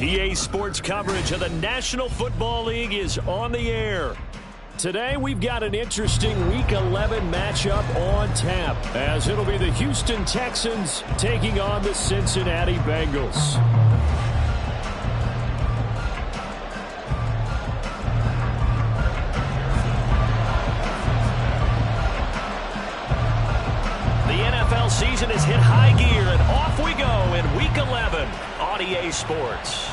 EA Sports coverage of the National Football League is on the air. Today, we've got an interesting Week 11 matchup on tap, as it'll be the Houston Texans taking on the Cincinnati Bengals. The NFL season has hit high gear, and off we go in Week 11 on EA Sports.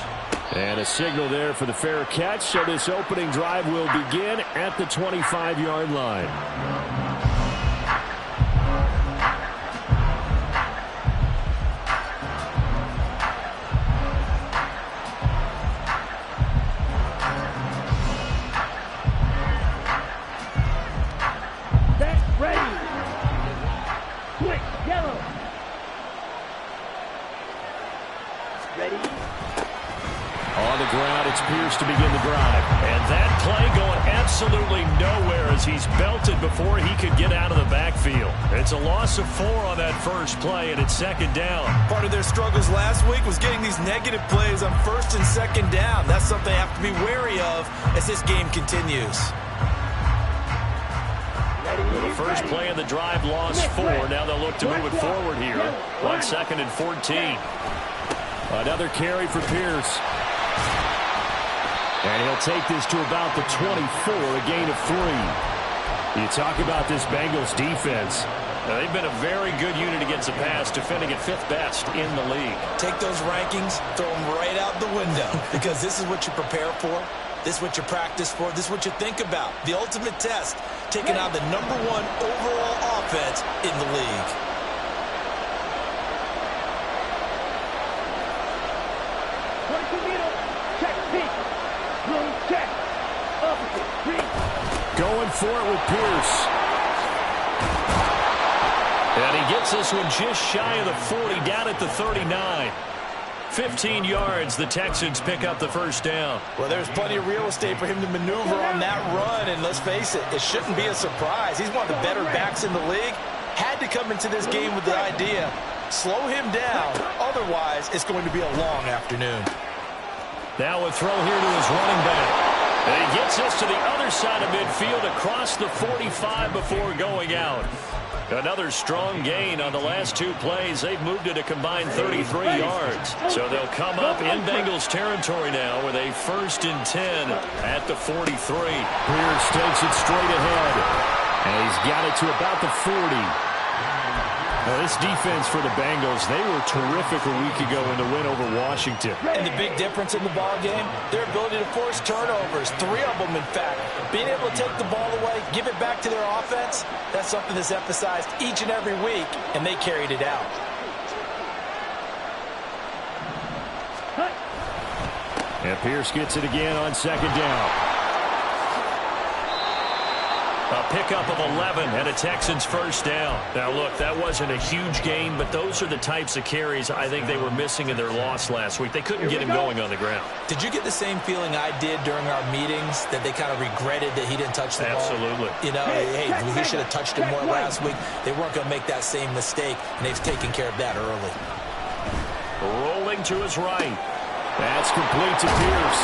And a signal there for the fair catch, so this opening drive will begin at the 25-yard line. Set, ready. Quick, yellow. Ready. On the ground, it's Pierce to begin the drive. And that play going absolutely nowhere as he's belted before he could get out of the backfield. It's a loss of 4 on that first play, and it's second down. Part of their struggles last week was getting these negative plays on first and second down. That's something they have to be wary of as this game continues. The first play of the drive lost 4. Now they'll look to move it forward here on 2nd and 14. Another carry for Pierce. And he'll take this to about the 24, a gain of 3. You talk about this Bengals defense. They've been a very good unit against the pass, defending at 5th best in the league. Take those rankings, throw them right out the window, because this is what you prepare for. This is what you practice for. This is what you think about. The ultimate test, taking out the #1 overall offense in the league. Going for it with Pierce. And he gets this one just shy of the 40, down at the 39. 15 yards, the Texans pick up the first down. Well, there's plenty of real estate for him to maneuver on that run, and let's face it, it shouldn't be a surprise. He's one of the better backs in the league. Had to come into this game with the idea, slow him down, otherwise it's going to be a long afternoon. Now a throw here to his running back. And he gets this to the other side of midfield across the 45 before going out. Another strong gain on the last 2 plays. They've moved it a combined 33 yards. So they'll come up in Bengals territory now with a 1st and 10 at the 43. Pierce takes it straight ahead. And he's got it to about the 40. Now, this defense for the Bengals, they were terrific a week ago in the win over Washington. And the big difference in the ball game, their ability to force turnovers, 3 of them, in fact. Being able to take the ball away, give it back to their offense, that's something that's emphasized each and every week, and they carried it out. And Pierce gets it again on 2nd down. A pickup of 11 and a Texans first down. Now, look, that wasn't a huge gain, but those are the types of carries I think they were missing in their loss last week. They couldn't get him going on the ground. Did you get the same feeling I did during our meetings, that they kind of regretted that he didn't touch the ball? Absolutely. You know, hey, he should have touched it more last week. They weren't going to make that same mistake, and they've taken care of that early. Rolling to his right. That's complete to Pierce.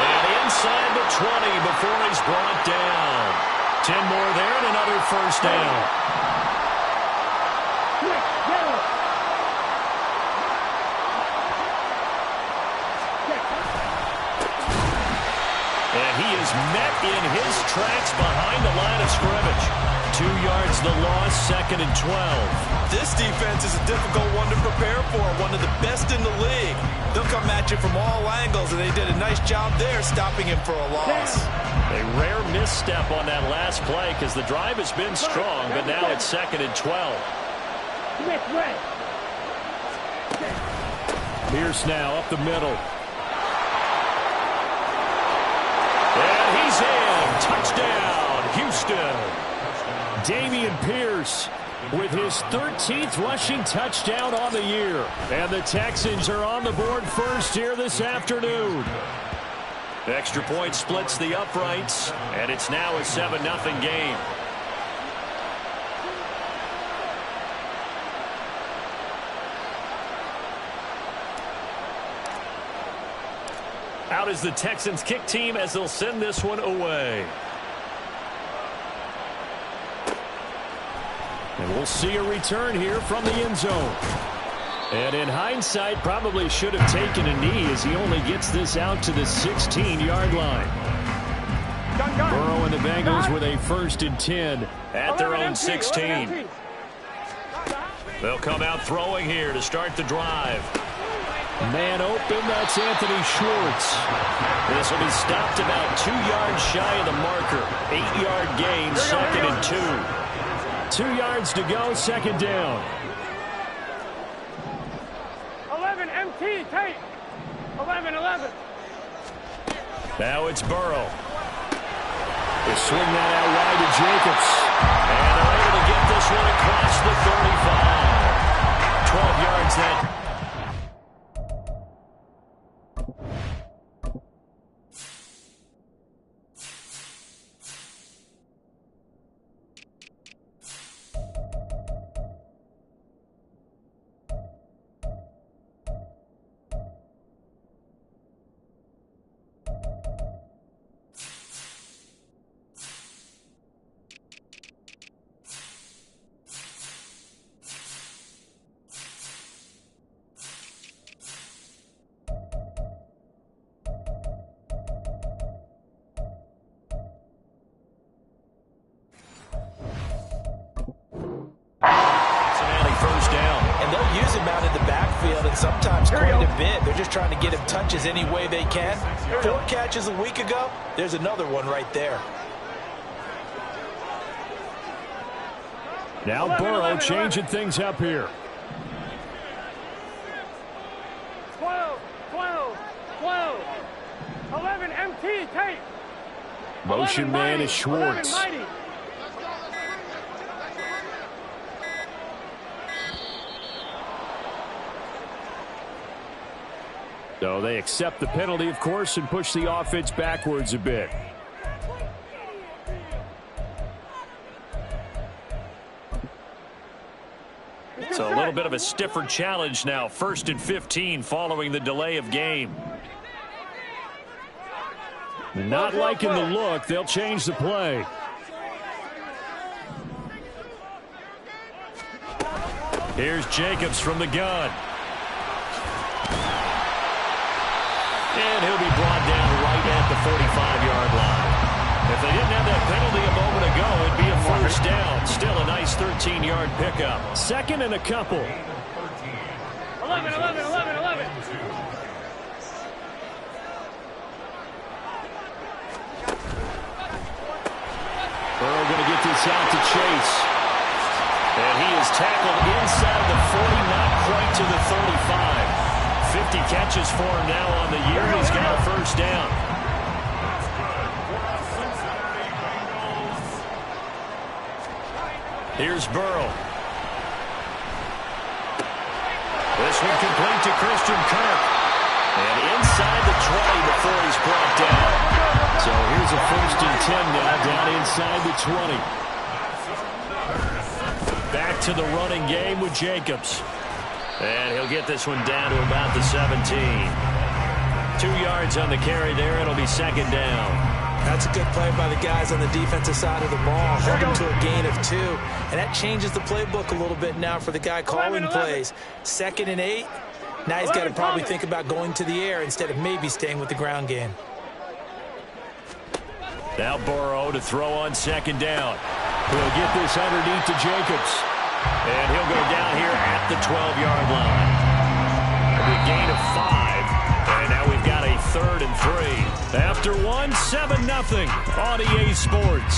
And inside the 20 before he's brought down. 10 more there and another first down. And he is met in his tracks behind the line of scrimmage. 2 yards the loss, 2nd and 12. This defense is a difficult one to prepare for, one of the best in the league. They'll come at you from all angles, and they did a nice job there stopping him for a loss. A rare misstep on that last play because the drive has been strong, but now it's 2nd and 12. Pierce now up the middle. And he's in. Touchdown, Houston. Dameon Pierce with his 13th rushing touchdown on the year. And the Texans are on the board first here this afternoon. Extra point splits the uprights, and it's now a 7-0 game. Out is the Texans kick team as they'll send this one away. And we'll see a return here from the end zone. And in hindsight, probably should have taken a knee as he only gets this out to the 16-yard line. Burrow and the Bengals with a 1st and 10 at their own 16. They'll come out throwing here to start the drive. Man open, that's Anthony Schwartz. This will be stopped about 2 yards shy of the marker. 8-yard gain, 2nd and 2. 2 yards to go, 2nd down. 11 MT, tape. 11. Now it's Burrow. They swing that out wide to Jacobs. And they're able to get this one across the 35. 12 yards then. Sometimes quite a bit. They're just trying to get him touches any way they can. 4 catches a week ago. There's another one right there. Now Burrow changing things up here. 12. 11 MT, tape. Motion man is Schwartz. So they accept the penalty, of course, and push the offense backwards a bit. So a little bit of a stiffer challenge now. 1st and 15 following the delay of game. Not liking the look. They'll change the play. Here's Jacobs from the gun. And he'll be brought down right at the 45-yard line. If they didn't have that penalty a moment ago, it'd be a 1st down. Still a nice 13-yard pickup. 2nd and a couple. 11. Burrow going to get this out to Chase. And he is tackled inside the 40, not quite to the 35. 50 catches for him now on the year. He's got a 1st down. Here's Burrow. This one complete to Christian Kirk. And inside the 20 before he's brought down. So here's a 1st and 10 now down inside the 20. Back to the running game with Jacobs. And he'll get this one down to about the 17. 2 yards on the carry there. It'll be 2nd down. That's a good play by the guys on the defensive side of the ball. Held him to a gain of 2. And that changes the playbook a little bit now for the guy calling plays. 2nd and 8. Now he's got to probably think about going to the air instead of maybe staying with the ground game. Now Burrow to throw on 2nd down. He'll get this underneath to Jacobs. And he'll go down here at the 12-yard line. A gain of 5. And now we've got a 3rd and 3. After 1, 7-0 on EA Sports.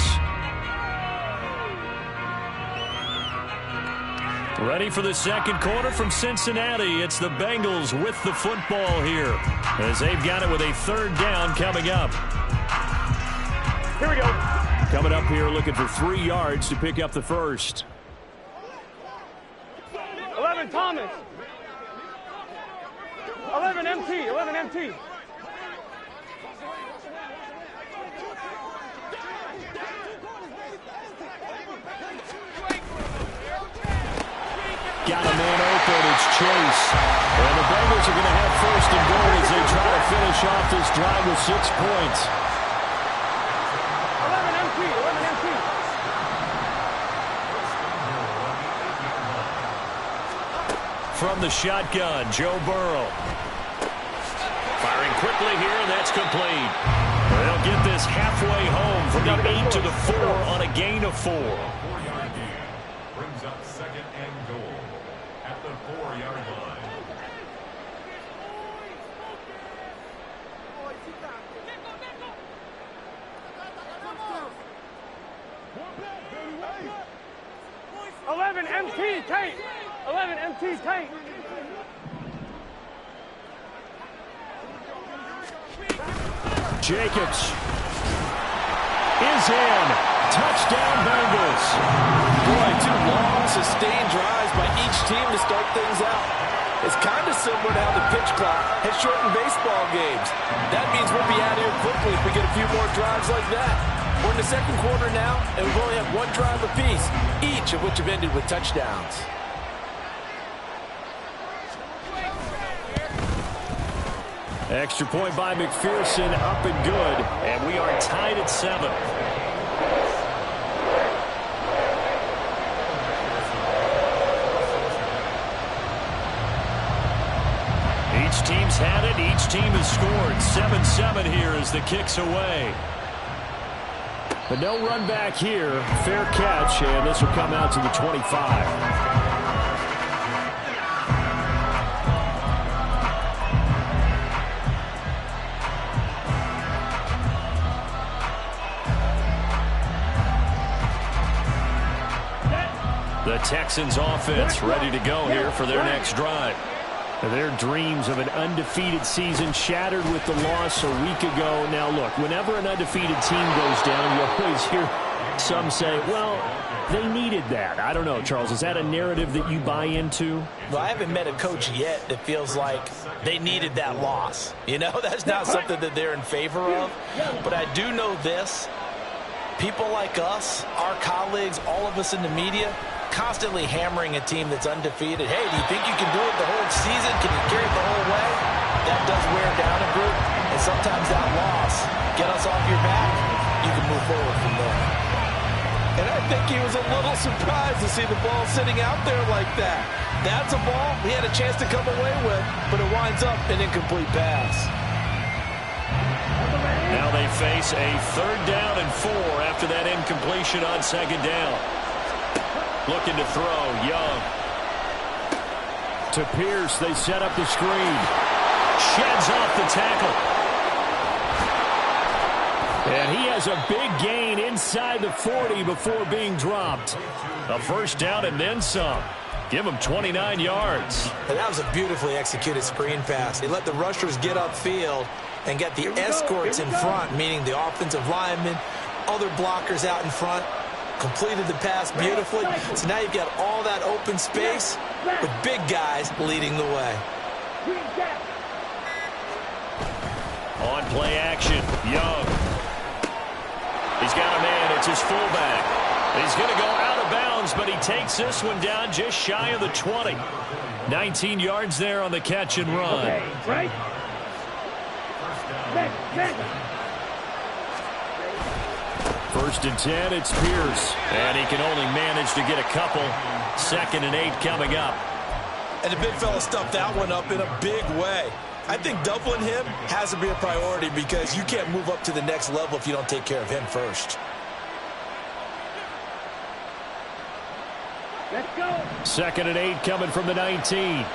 Ready for the 2nd quarter from Cincinnati. It's the Bengals with the football here as they've got it with a 3rd down coming up. Here we go. Coming up here looking for 3 yards to pick up the 1st. 11 Thomas. 11 MT. 11 MT. Got a man open. It's Chase. And the Bengals are going to have first and goal as they try to finish off this drive with 6 points. 11 MT, 11 MT. From the shotgun, Joe Burrow. Firing quickly here, and that's complete. They'll get this halfway home from the 8 to the 4 on a gain of 4. Brings up second and goal at the 4-yard line. Eleven MT tank. 11 MT tank. Jacobs is in. Touchdown, Bengals. Boy, 2 long, sustained drives by each team to start things out. It's kind of similar to how the pitch clock has shortened baseball games. That means we'll be out here quickly if we get a few more drives like that. We're in the second quarter now, and we've only had 1 drive apiece, each of which have ended with touchdowns. Extra point by McPherson, up and good, and we are tied at 7. Each team's had it. Each team has scored. 7-7 here as the kick's away. But no run back here. Fair catch, and this will come out to the 25. The Texans offense ready to go here for their next drive. Their dreams of an undefeated season shattered with the loss a week ago. Now, look, whenever an undefeated team goes down, you always hear some say, well, they needed that. I don't know, Charles. Is that a narrative that you buy into? Well, I haven't met a coach yet that feels like they needed that loss. You know, that's not something that they're in favor of. But I do know this. People like us, our colleagues, all of us in the media, constantly hammering a team that's undefeated. Hey, do you think you can do it the whole season? Can you carry it the whole way? That does wear down a group, and sometimes that loss, get us off your back, you can move forward from there. And I think he was a little surprised to see the ball sitting out there like that. That's a ball he had a chance to come away with, but it winds up an incomplete pass. Now they face a 3rd down and 4 after that incompletion on 2nd down. Looking to throw, Young. To Pierce, they set up the screen. Sheds off the tackle. And he has a big gain inside the 40 before being dropped. A 1st down and then some. Give him 29 yards. And that was a beautifully executed screen pass. He let the rushers get upfield and get the escorts in front, meaning the offensive linemen, other blockers out in front. Completed the pass beautifully. So now you've got all that open space with big guys leading the way. On play action, Young. He's got a man. It's his fullback. He's going to go out of bounds, but he takes this one down just shy of the 20. 19 yards there on the catch and run. Right? First and 10, it's Pierce. And he can only manage to get a couple. 2nd and 8 coming up. And the big fella stuffed that one up in a big way. I think doubling him has to be a priority because you can't move up to the next level if you don't take care of him first. Let's go. 2nd and 8 coming from the 19.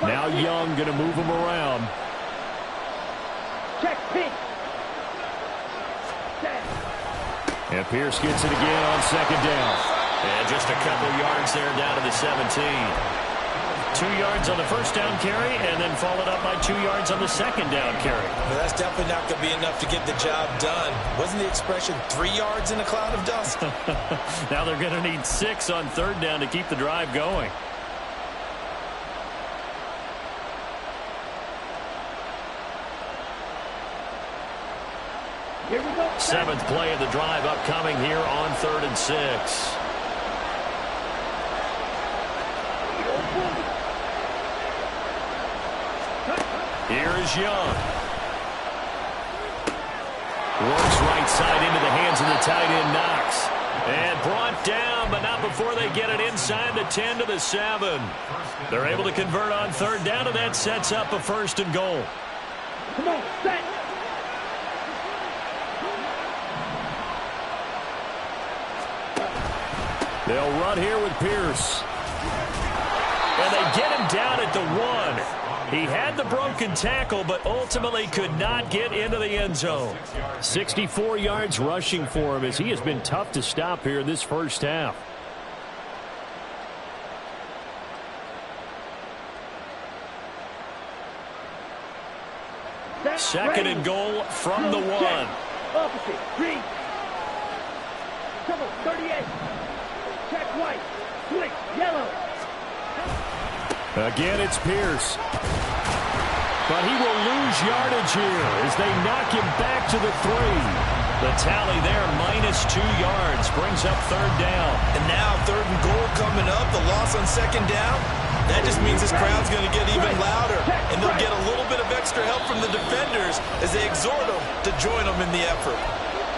Now Young going to move him around. Check pink. And Pierce gets it again on 2nd down. And just a couple yards there down to the 17. 2 yards on the 1st down carry, and then followed up by 2 yards on the 2nd down carry. Well, that's definitely not going to be enough to get the job done. Wasn't the expression 3 yards in a cloud of dust? Now they're going to need 6 on 3rd down to keep the drive going. Seventh play of the drive upcoming here on 3rd and 6. Here is Young. Works right side into the hands of the tight end Knox. And brought down, but not before they get it inside the 10 to the 7. They're able to convert on 3rd down, and that sets up a 1st and goal. Come on, set. They'll run here with Pierce. And they get him down at the 1. He had the broken tackle, but ultimately could not get into the end zone. 64 yards rushing for him as he has been tough to stop here in this first half. Second and goal from the 1. Opposite, green. Double, 38. Check white. Switch, yellow. Again, it's Pierce. But he will lose yardage here as they knock him back to the 3. The tally there, -2 yards, brings up 3rd down. And now 3rd and goal coming up. The loss on 2nd down. That just means this crowd's going to get even louder. And they'll get a little bit of extra help from the defenders as they exhort them to join them in the effort.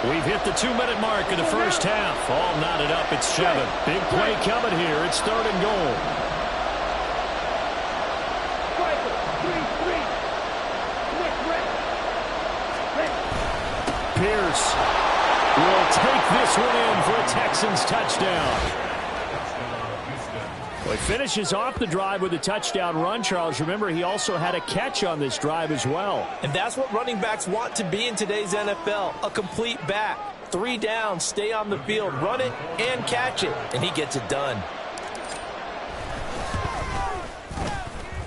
We've hit the 2-minute mark in the first half. All knotted up at 7. Big play coming here. It's 3rd and goal. Pierce will take this one in for a Texans touchdown. Well, he finishes off the drive with a touchdown run, Charles. Remember, he also had a catch on this drive as well. And that's what running backs want to be in today's NFL, a complete back. 3 down, stay on the field, run it, and catch it. And he gets it done.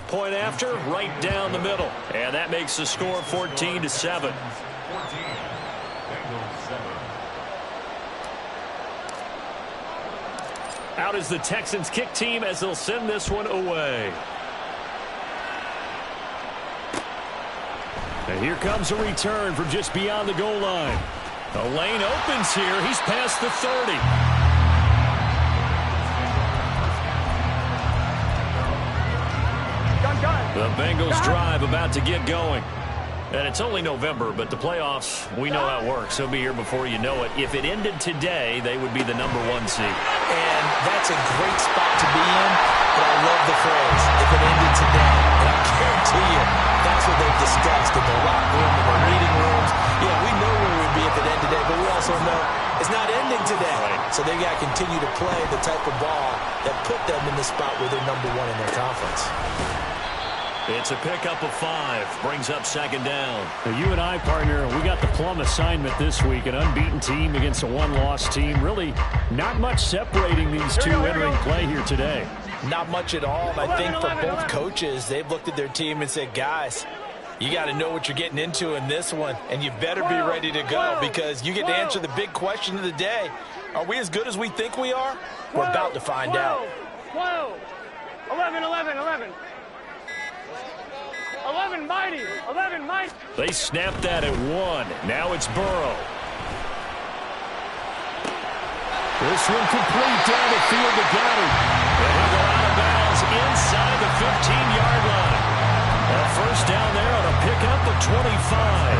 Point after, right down the middle. And that makes the score 14-7. Out is the Texans kick team as they'll send this one away. And here comes a return from just beyond the goal line. The lane opens here. He's past the 30. The Bengals drive about to get going. And it's only November, but the playoffs, we know how it works. They'll be here before you know it. If it ended today, they would be the #1 seed. And that's a great spot to be in, but I love the phrase, if it ended today. And I guarantee you, that's what they've discussed in the locker room, in the meeting rooms. Yeah, we know where we'd be if it ended today, but we also know it's not ending today. Right. So they got to continue to play the type of ball that put them in the spot where they're #1 in their conference. It's a pickup of 5. Brings up 2nd down. Now, you and I, partner, we got the plum assignment this week. An unbeaten team against a 1-loss team. Really not much separating these two entering play here today. Not much at all. And I think for both coaches, they've looked at their team and said, guys, you got to know what you're getting into in this one. And you better be ready to go because you get to answer the big question of the day. Are we as good as we think we are? We're about to find out. 12, 11, 11, 11. 11 mighty, 11 mighty. They snapped that at 1. Now it's Burrow. This one complete down the field to Goddard. And he'll go out of bounds inside the 15-yard line. A 1st down there on a pickup of 25.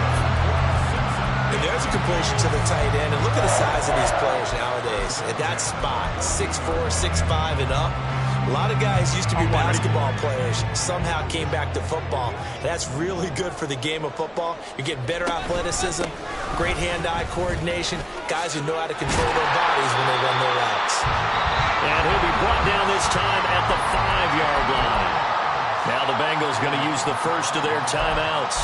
And there's a completion to the tight end. And look at the size of these players nowadays. At that spot, 6'4", 6'5", and up. A lot of guys used to be basketball players, somehow came back to football. That's really good for the game of football. You're getting better athleticism, great hand-eye coordination, guys who know how to control their bodies when they run their routes. And he'll be brought down this time at the 5-yard line. Now the Bengals going to use the first of their timeouts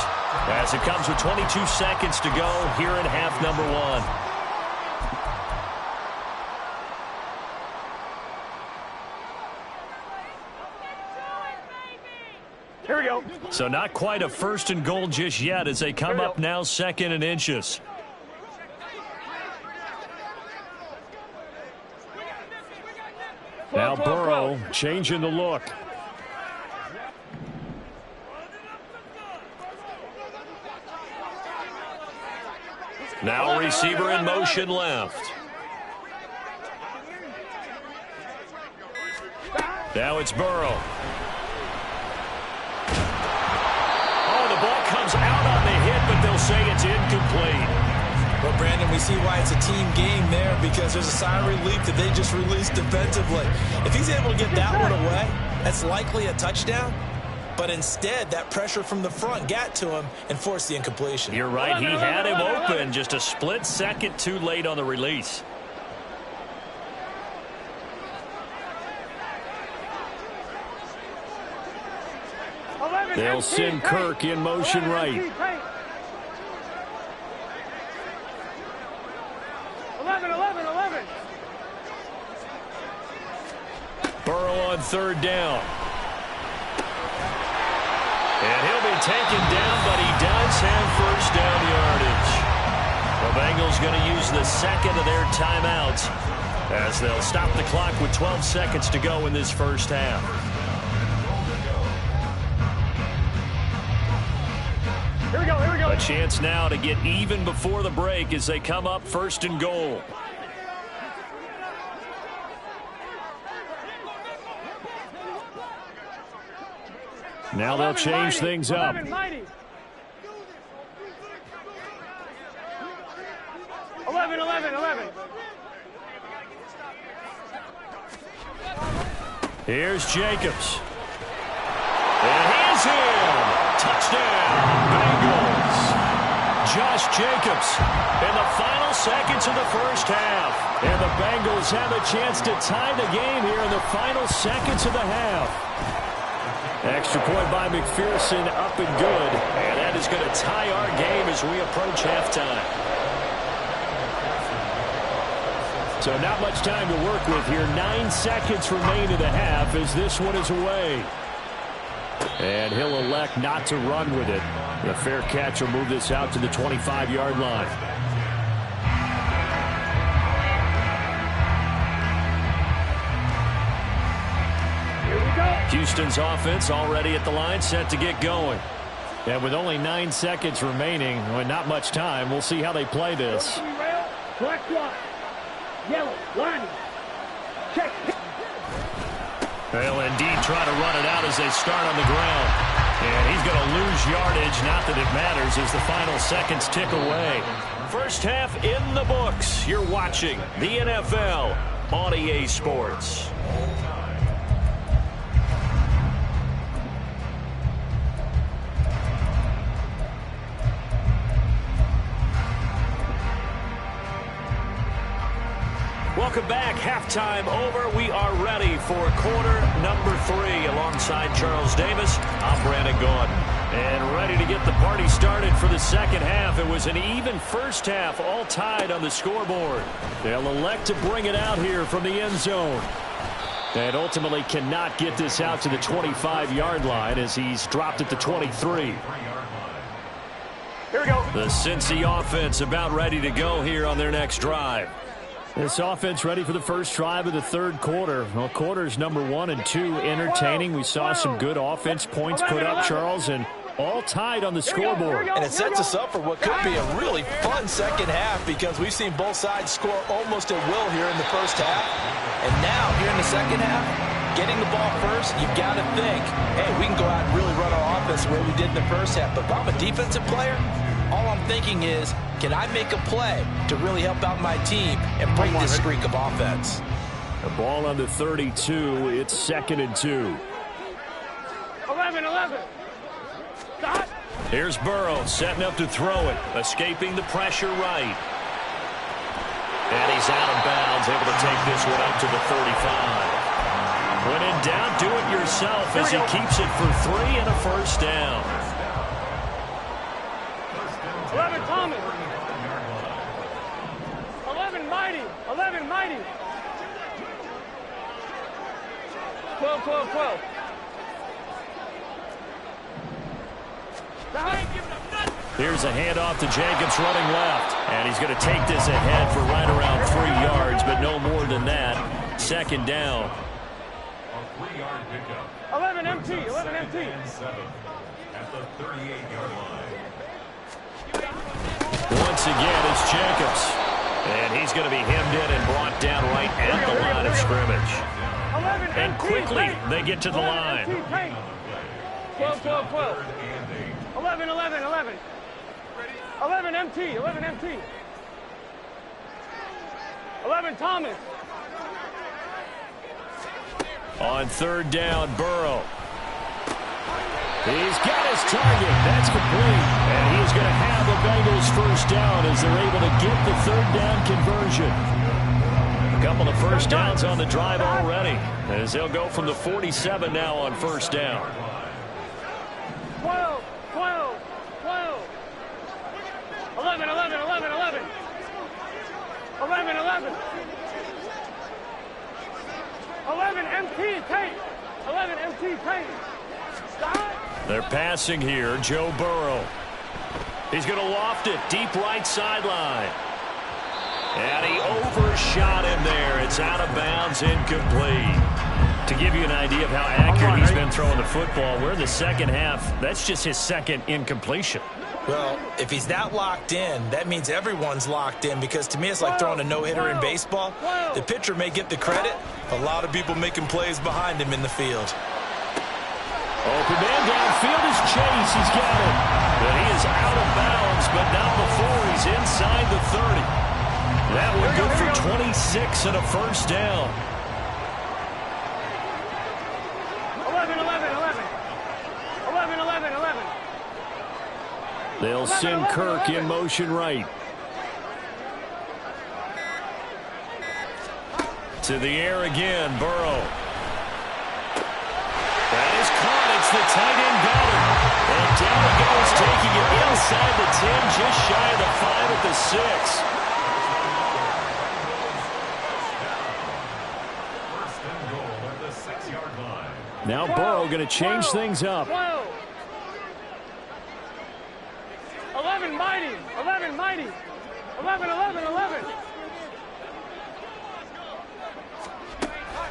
as it comes with 22 seconds to go here in half number 1. Here we go. So not quite a 1st and goal just yet as they come up now 2nd and inches. Now Burrow changing the look. Now receiver in motion left. Now it's Burrow. Oh, the ball comes out on the hit, but they'll say it's incomplete. Well, Brandon, we see why it's a team game there, because there's a sigh of relief that they just released defensively. If he's able to get that one away, that's likely a touchdown. But instead, that pressure from the front got to him and forced the incompletion. You're right. He had him open, just a split second too late on the release. They'll send Kirk in motion right. 11. Burrow on third down. And he'll be taken down, but he does have first down yardage. The Bengals going to use the second of their timeouts as they'll stop the clock with 12 seconds to go in this first half. Here we go. A chance now to get even before the break as they come up first and goal. Now they'll change things up. 11. Here's Jacobs. And he's in. Touchdown, Bengals. Josh Jacobs in the final seconds of the first half. And the Bengals have a chance to tie the game here in the final seconds of the half. Extra point by McPherson, up and good. And that is going to tie our game as we approach halftime. So not much time to work with here. 9 seconds remain in the half as this one is away. And he'll elect not to run with it. The fair catch will move this out to the 25-yard line. Houston's offense already at the line, set to get going. And with only 9 seconds remaining, well, not much time, we'll see how they play this. Black block. Yellow. Line. Check. They'll indeed try to run it out as they start on the ground. And he's going to lose yardage. Not that it matters as the final seconds tick away. First half in the books. You're watching the NFL on EA Sports. Welcome back. Halftime over. We are ready for quarter number 3 alongside Charles Davis. I'm Brandon Gordon. And ready to get the party started for the second half. It was an even first half, all tied on the scoreboard. They'll elect to bring it out here from the end zone. And ultimately cannot get this out to the 25-yard line as he's dropped at the 23. Here we go. The Cincy offense about ready to go here on their next drive. This offense ready for the first drive of the third quarter. Well, quarters number 1 and 2 entertaining. We saw some good offense points put up, Charles, and all tied on the scoreboard. And it sets us up for what could be a really fun second half, because we've seen both sides score almost at will here in the first half. And now, here in the second half, getting the ball first, you've got to think, hey, we can go out and really run our offense the way we did in the first half. But if I'm a defensive player, all I'm thinking is, can I make a play to really help out my team and break this streak of offense? The ball on the 32. It's 2nd and 2. 11. Stop. Here's Burrow setting up to throw it, escaping the pressure right. And he's out of bounds, able to take this one up to the 35. When in doubt, do it yourself as he keeps it for 3 and a first down. 11 Thomas. 11 Mighty. 12. Here's a handoff to Jacobs running left. And he's going to take this ahead for right around 3 yards, but no more than that. 2nd down. 11 MT. At the 38-yard line. Once again, it's Jacobs. And he's going to be hemmed in and brought down right at the line of scrimmage. And quickly, they get to the line. 12, 12, 12. 11, 11, 11. 11 MT, 11 MT. 11 Thomas. On third down, Burrow. He's got his target. That's complete. And he's going to have the Bengals first down as they're able to get the third down conversion. A couple of first downs on the drive already, as they'll go from the 47 now on first down. 12, 12, 12. 11, 11, 11, 11. 11, 11. 11 MT, Tate. 11 MT, Tate. Stop. They're passing here. Joe Burrow. He's going to loft it deep right sideline. And he overshot him there. It's out of bounds, incomplete. To give you an idea of how accurate he's been throwing the football, we're in the second half. That's just his second incompletion. Well, if he's not locked in, that means everyone's locked in, because to me it's like throwing a no-hitter in baseball. The pitcher may get the credit. A lot of people making plays behind him in the field. Open man downfield is Chase. He's got it. But he is out of bounds, but not before he's inside the 30. That one good for 26 and a first down. 11, 11, 11. 11, 11, 11. They'll send Kirk in motion right. To the air again, Burrow. That is caught. It's the tight end got him. And down he goes, taking it inside the 10, just shy of the 5 at the 6. First and goal at the 6-yard line. Now Burrow going to change things up. 12. 11 mighty. 11 mighty. 11, 11, 11.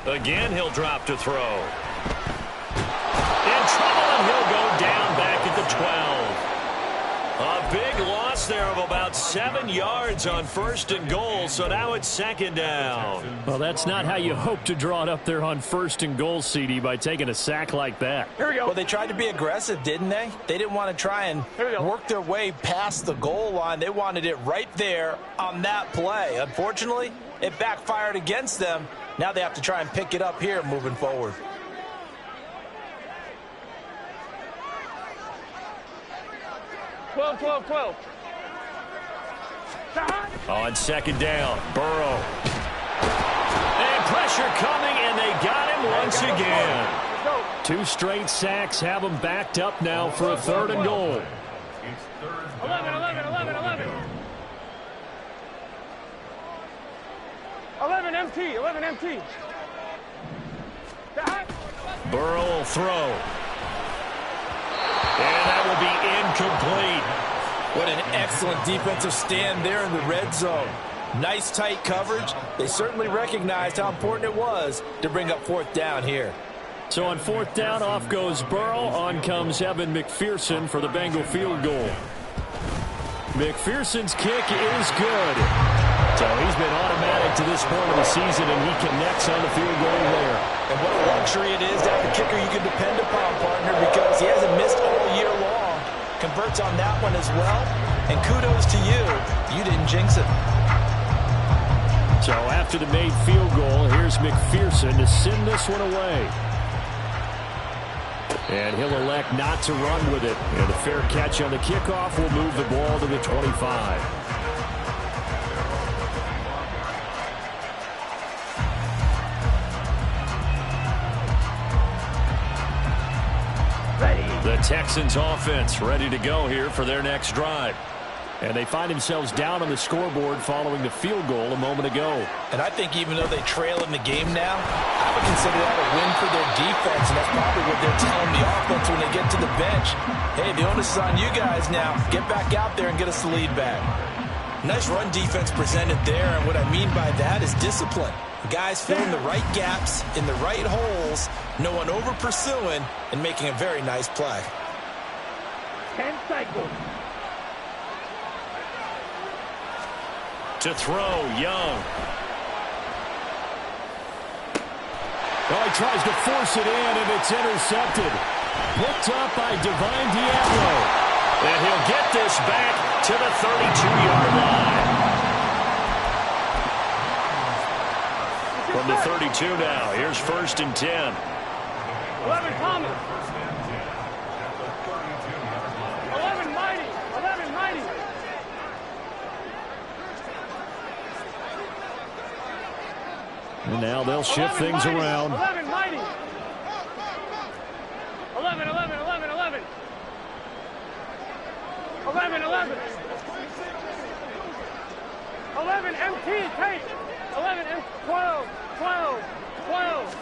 Again, he'll drop to throw. In trouble, and he'll go down back at the 12. A big loss there of about 7 yards on first and goal, so now it's second down. Well, that's not how you hope to draw it up there on first and goal, CD, by taking a sack like that. Here we go. Well, they tried to be aggressive, didn't they? They didn't want to try and work their way past the goal line. They wanted it right there on that play. Unfortunately, it backfired against them. Now they have to try and pick it up here moving forward. Twelve, 12. On second down, Burrow. And pressure coming, and they got him once again. 2 straight sacks have them backed up now for a third and goal. It's third 11, 11, 11, 11. 11 MT, 11 MT. Burrow will throw. And that will be incomplete. What an excellent defensive stand there in the red zone. Nice tight coverage. They certainly recognized how important it was to bring up fourth down here. So on fourth down, off goes Burrow. On comes Evan McPherson for the Bengal field goal. McPherson's kick is good. So he's been automatic to this point of the season, and he connects on the field goal there. And what a luxury it is to have a kicker you can depend upon, partner, because he hasn't missed all year long. Converts on that one as well. And kudos to you. You didn't jinx it. So after the made field goal, here's McPherson to send this one away. And he'll elect not to run with it. And the fair catch on the kickoff will move the ball to the 25. The Texans offense ready to go here for their next drive. And they find themselves down on the scoreboard following the field goal a moment ago. And I think even though they trail in the game now, I would consider that a win for their defense, and that's probably what they're telling the offense when they get to the bench. Hey, the onus is on you guys now. Get back out there and get us the lead back. Nice run defense presented there, and what I mean by that is discipline. The guys filling the right gaps in the right holes, no one over pursuing, and making a very nice play. 10 cycles. To throw, Young. Oh, he tries to force it in, and it's intercepted. Picked up by Divine Diablo. And he'll get this back to the 32-yard line. From the 32 now, here's 1st and 10. 11 Thomas. 11 Mighty. 11 Mighty. And now they'll shift things Mighty. around. 11 Mighty. 11, 11, 11, 11. 11, 11. 11 MT, Tate. 11 M, 12, 12, 12.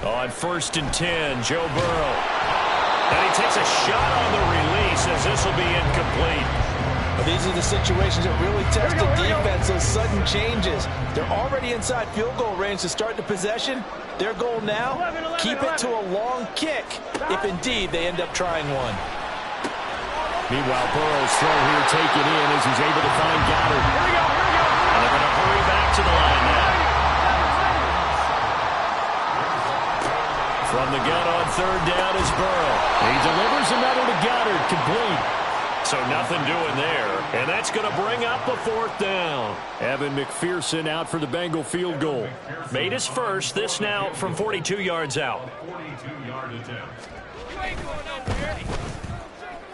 On 1st and 10, Joe Burrow. And he takes a shot on the release as this will be incomplete. Well, these are the situations that really test the defense, those sudden changes. They're already inside field goal range to start the possession. Their goal now, 11, keep it to a long kick, if indeed they end up trying one. Meanwhile, Burrow's throw here taken in as he's able to find Goddard. Here we go, here we go. And they're going to hurry back to the line now. From the gun on 3rd down is Burrow. He delivers another to Goddard, complete. So nothing doing there. And that's going to bring up the 4th down. Evan McPherson out for the Bengal field goal. Made his first. This now from 42 yards out. 42-yard attempt.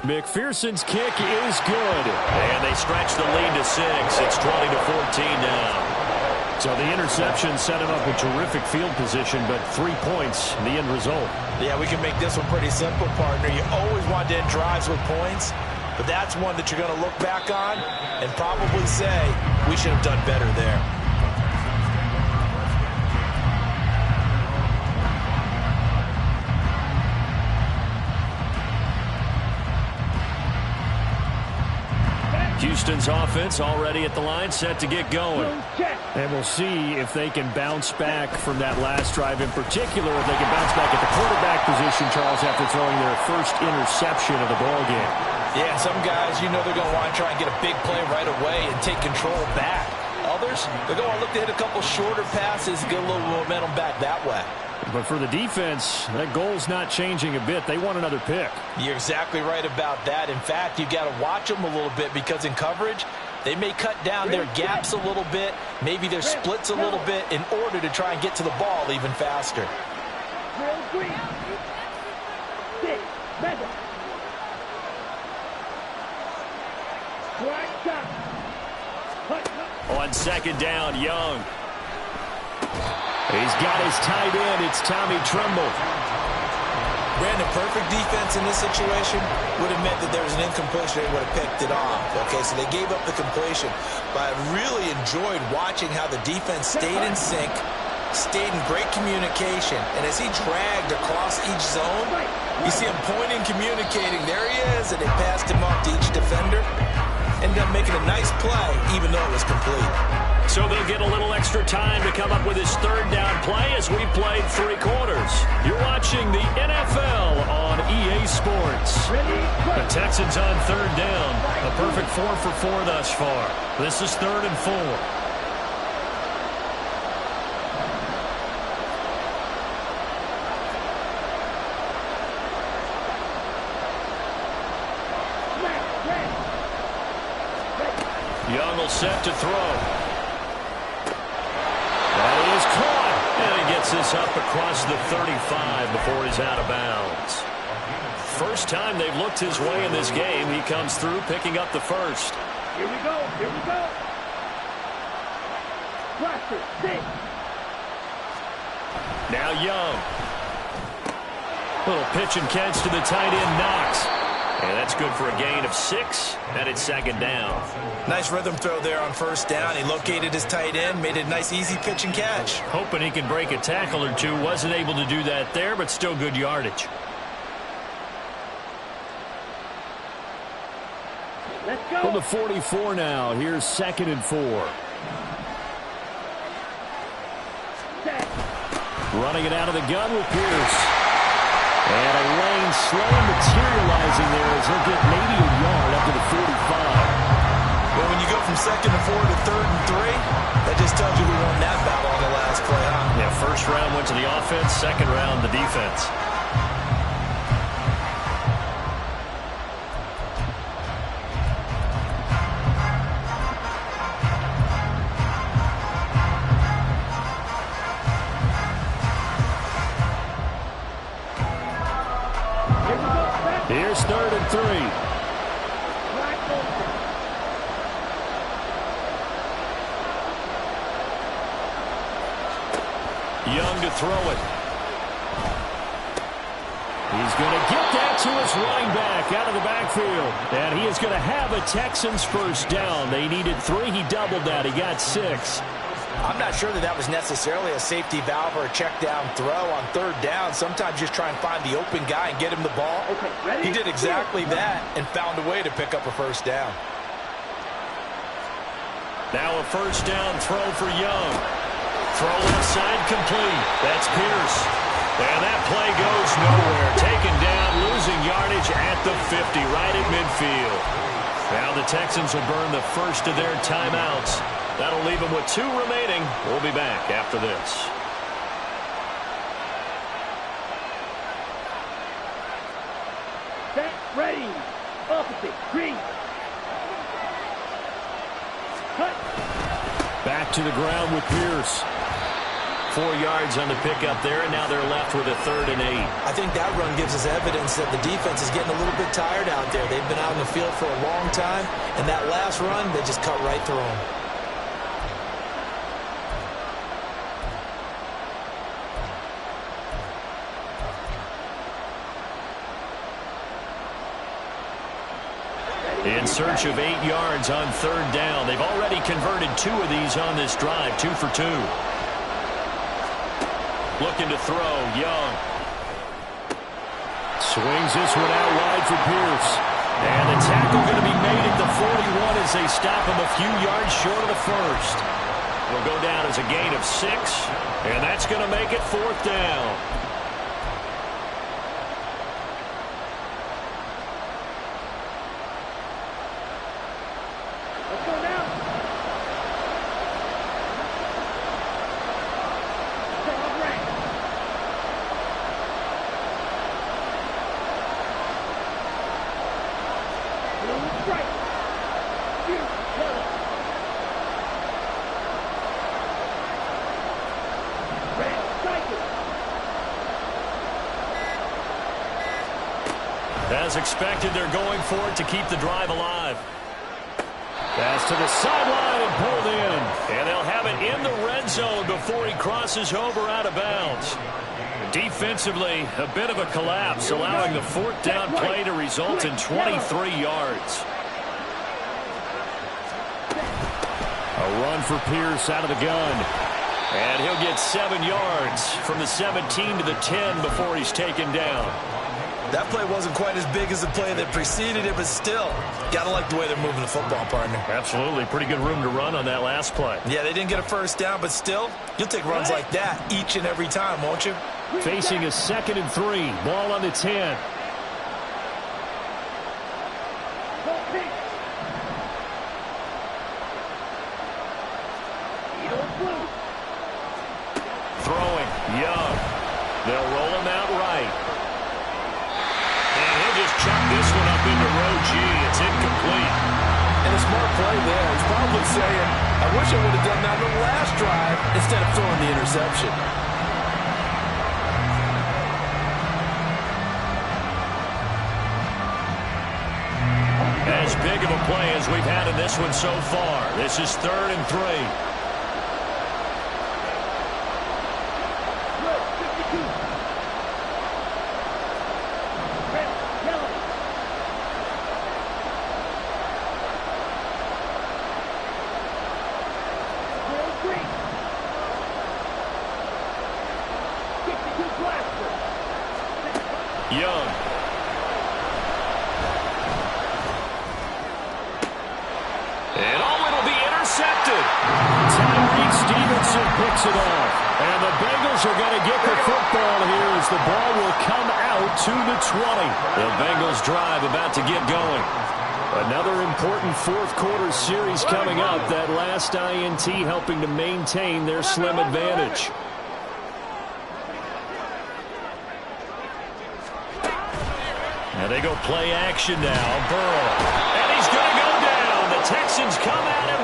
McPherson's kick is good. And they stretch the lead to 6. It's 20-14 now. So the interception set him up with terrific field position, but 3 points, the end result. Yeah, we can make this one pretty simple, partner. You always want to end drives with points, but that's one that you're going to look back on and probably say, we should have done better there. Houston's offense already at the line, set to get going. And we'll see if they can bounce back from that last drive, in particular if they can bounce back at the quarterback position, Charles, after throwing their first interception of the ball game. Yeah, some guys, you know they're going to want to try and get a big play right away and take control back. Others, they're going to look to hit a couple shorter passes, get a little momentum back that way. But for the defense, that goal's not changing a bit. They want another pick. You're exactly right about that. In fact, you've got to watch them a little bit because in coverage, they may cut down their gaps a little bit, maybe their splits a little bit in order to try and get to the ball even faster. On 2nd down, Young. He's got his tight end. It's Tommy Tremble. Brandon, perfect defense in this situation would have meant that there was an incompletion. They would have picked it off. Okay, so they gave up the completion. But I really enjoyed watching how the defense stayed in sync, stayed in great communication. And as he dragged across each zone, you see him pointing, communicating. There he is, and they passed him off to each defender. Ended up making a nice play, even though it was complete. So they'll get a little extra time to come up with his 3rd down play as we played 3 quarters. You're watching the NFL on EA Sports. The Texans on 3rd down. A perfect 4 for 4 thus far. This is 3rd and 4. Young will set to throw. That is caught. And he gets this up across the 35 before he's out of bounds. First time they've looked his way in this game. He comes through picking up the first. Here we go, here we go. Pressure, 6. Now Young. Little pitch and catch to the tight end, Knox. And that's good for a gain of 6, and it's 2nd down. Nice rhythm throw there on 1st down. He located his tight end, made it a nice easy pitch and catch. Hoping he can break a tackle or two. Wasn't able to do that there, but still good yardage. Let's go. From the 44 now, here's 2nd and 4. Running it out of the gun with Pierce. And a lane slow materializing there as he'll get maybe a yard up to the 45. Well, when you go from 2nd and 4 to 3rd and 3. That just tells you we won that battle on the last play, huh? Yeah, first round went to the offense, second round the defense. Here's 3rd and 3. Young to throw it. He's going to get that to his running back out of the backfield. And he is going to have a Texans first down. They needed 3. He doubled that. He got 6. I'm not sure that was necessarily a safety valve or a check down throw on 3rd down. Sometimes just try and find the open guy and get him the ball. He did exactly that and found a way to pick up a first down. Now a first down throw for Young. Throw left side complete. That's Pierce. And that play goes nowhere. Taken down, losing yardage at the 50, right at midfield. Now the Texans will burn the first of their timeouts. That'll leave them with 2 remaining. We'll be back after this. Set, ready. Opposite, green. Cut. Back to the ground with Pierce. 4 yards on the pickup there, and now they're left with a 3rd and 8. I think that run gives us evidence that the defense is getting a little bit tired out there. They've been out in the field for a long time, and that last run, they just cut right through them. In search of 8 yards on 3rd down. They've already converted 2 of these on this drive, 2 for 2. Looking to throw, Young. Swings this one out wide for Pierce. And the tackle going to be made at the 41 as they stop him a few yards short of the first. Will go down as a gain of 6, and that's going to make it 4th down. Let's go now. As expected, they're going for it to keep the drive alive. Pass to the sideline and pulled in. And they'll have it in the red zone before he crosses over out of bounds. Defensively, a bit of a collapse, allowing the 4th down play to result in 23 yards. A run for Pierce out of the gun. And he'll get 7 yards from the 17 to the 10 before he's taken down. That play wasn't quite as big as the play that preceded it, but still, got to like the way they're moving the football, partner. Absolutely. Pretty good room to run on that last play. Yeah, they didn't get a first down, but still, you'll take runs like that each and every time, won't you? Facing a 2nd and 3. Ball on the 10. Throwing, Young. They'll roll him out right. And he'll just chuck this one up into row G. It's incomplete. And a smart play there. He's probably saying, I wish I would have done that on the last drive instead of throwing the interception. As big of a play as we've had in this one so far. This is 3rd and 3. Young. And it'll be intercepted. Tyreek Stevenson picks it off. And the Bengals are going to get the football here as the ball will come out to the 20. The Bengals drive about to get going. Another important fourth quarter series coming up. That last INT helping to maintain their slim advantage. Now they go play action now. Burrow. And he's going to go down. The Texans come at him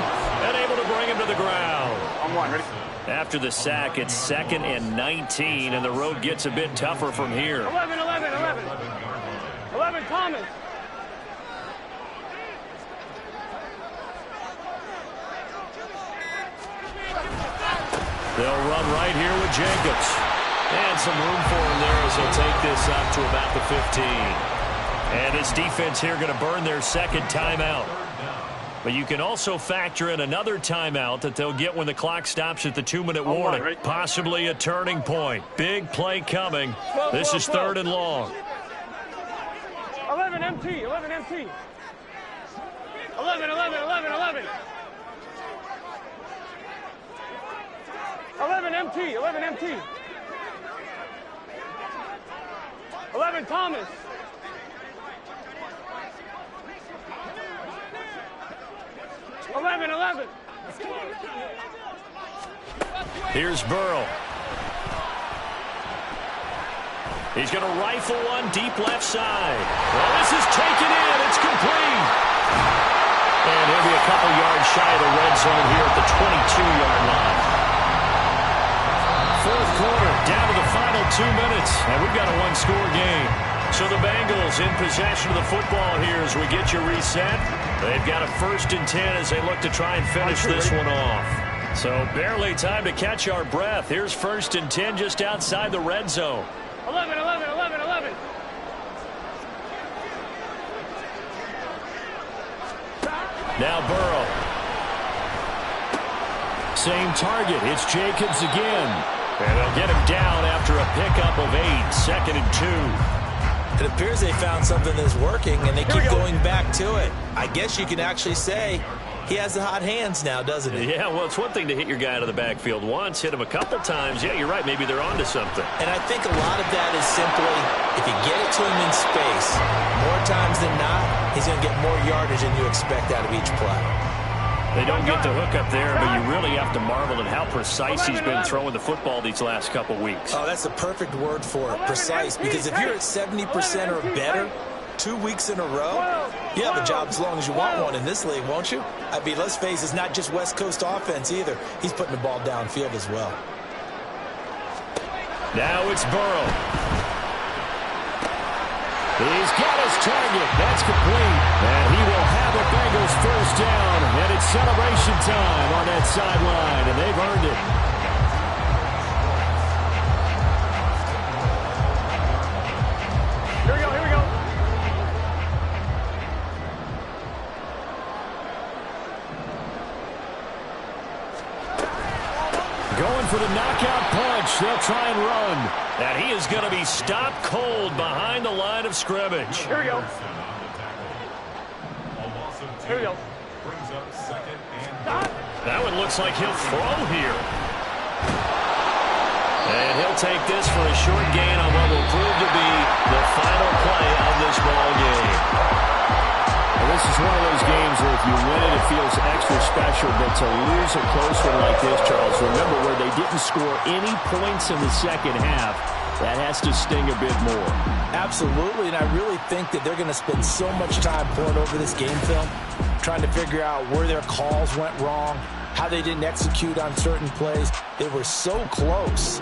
and able to bring him to the ground. On one, ready? After the sack, it's 2nd and 19, and the road gets a bit tougher from here. 11, 11, 11. 11, Thomas. They'll run right here with Jacobs. And some room for him there as he'll take this up to about the 15. And this defense here going to burn their second timeout. But you can also factor in another timeout that they'll get when the clock stops at the 2-minute warning. Possibly a turning point. Big play coming. This is 3rd and long. 11 MT, 11 MT. 11, 11, 11, 11. 11 MT, 11 MT. 11 Thomas. Eleven. Here's Burrow. He's going to rifle one deep left side. Well, this is taken in. It's complete. And he'll be a couple yards shy of the red zone here at the 22-yard line. Fourth quarter, down to the final 2 minutes, and we've got a one-score game. So the Bengals in possession of the football here as we get you reset. They've got a 1st and 10 as they look to try and finish this one off. So barely time to catch our breath. Here's 1st and 10 just outside the red zone. 11, 11, 11, 11. Now Burrow. Same target. It's Jacobs again. And they'll get him down after a pickup of 8. 2nd and 2. It appears they found something that's working, and they keep going back to it. I guess you can actually say he has the hot hands now, doesn't he? Yeah, well, it's one thing to hit your guy out of the backfield once, hit him a couple times. Yeah, you're right. Maybe they're onto something. And I think a lot of that is simply if you get it to him in space, more times than not, he's going to get more yardage than you expect out of each play. They don't get the hook up there, but you really have to marvel at how precise he's been throwing the football these last couple weeks. Oh, that's the perfect word for it, precise, because if you're at 70% or better 2 weeks in a row, you have a job as long as you want one in this league, won't you? I mean, let's face it, it's not just West Coast offense either. He's putting the ball downfield as well. Now it's Burrow. He's got his target. That's complete. And he will have a Bengals 1st down. And it's celebration time on that sideline. And they've earned it. Here we go. Going for the knockout punch. They'll try and run. And he is going to be stopped cold behind the line of scrimmage. Here we go. Here we go. That one looks like he'll throw here. And he'll take this for a short gain on what will prove to be the final play of this ball game. Well, this is one of those games where if you win it, it feels extra special. But to lose a close one like this, Charles, remember where they didn't score any points in the second half, that has to sting a bit more. Absolutely, and I really think that they're going to spend so much time pouring over this game film, trying to figure out where their calls went wrong, how they didn't execute on certain plays. They were so close,